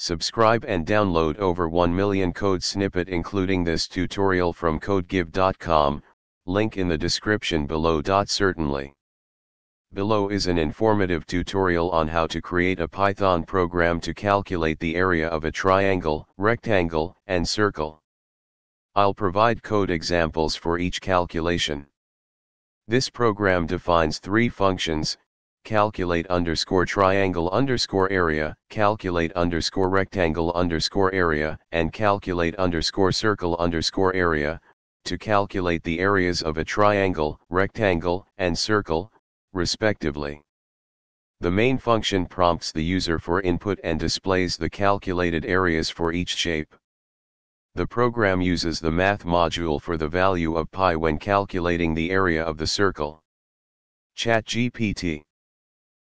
Subscribe and download over 1 million code snippet including this tutorial from codegive.com, link in the description below. Certainly. Below is an informative tutorial on how to create a Python program to calculate the area of a triangle, rectangle, and circle. I'll provide code examples for each calculation. This program defines three functions: calculate _triangle _area, calculate _rectangle _area, and calculate _circle _area, to calculate the areas of a triangle, rectangle, and circle, respectively. The main function prompts the user for input and displays the calculated areas for each shape. The program uses the math module for the value of pi when calculating the area of the circle. ChatGPT.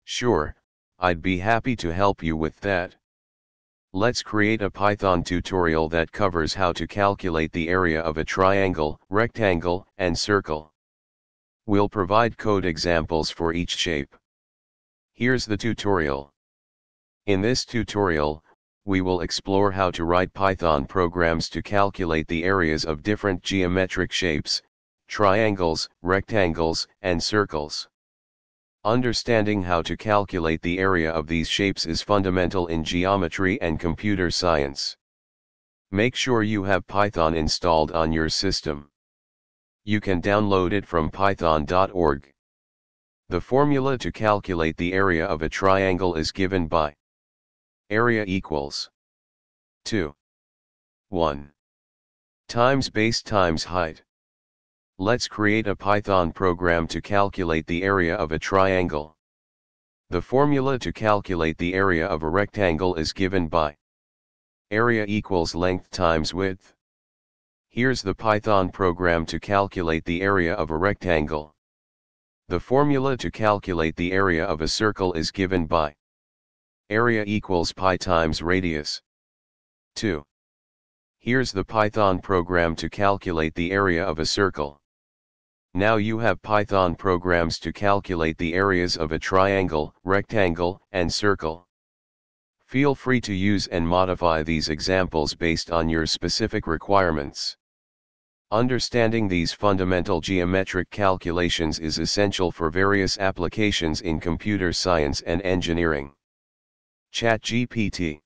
Sure, I'd be happy to help you with that. Let's create a Python tutorial that covers how to calculate the area of a triangle, rectangle, and circle. We'll provide code examples for each shape. Here's the tutorial. In this tutorial, we will explore how to write Python programs to calculate the areas of different geometric shapes, triangles, rectangles, and circles. Understanding how to calculate the area of these shapes is fundamental in geometry and computer science. Make sure you have Python installed on your system. You can download it from python.org. The formula to calculate the area of a triangle is given by area equals 2. 1 times base times height. Let's create a Python program to calculate the area of a triangle. The formula to calculate the area of a rectangle is given by area equals length times width. Here's the Python program to calculate the area of a rectangle. The formula to calculate the area of a circle is given by area equals pi times radius. 2. Here's the Python program to calculate the area of a circle. Now you have Python programs to calculate the areas of a triangle, rectangle, and circle. Feel free to use and modify these examples based on your specific requirements. Understanding these fundamental geometric calculations is essential for various applications in computer science and engineering. ChatGPT.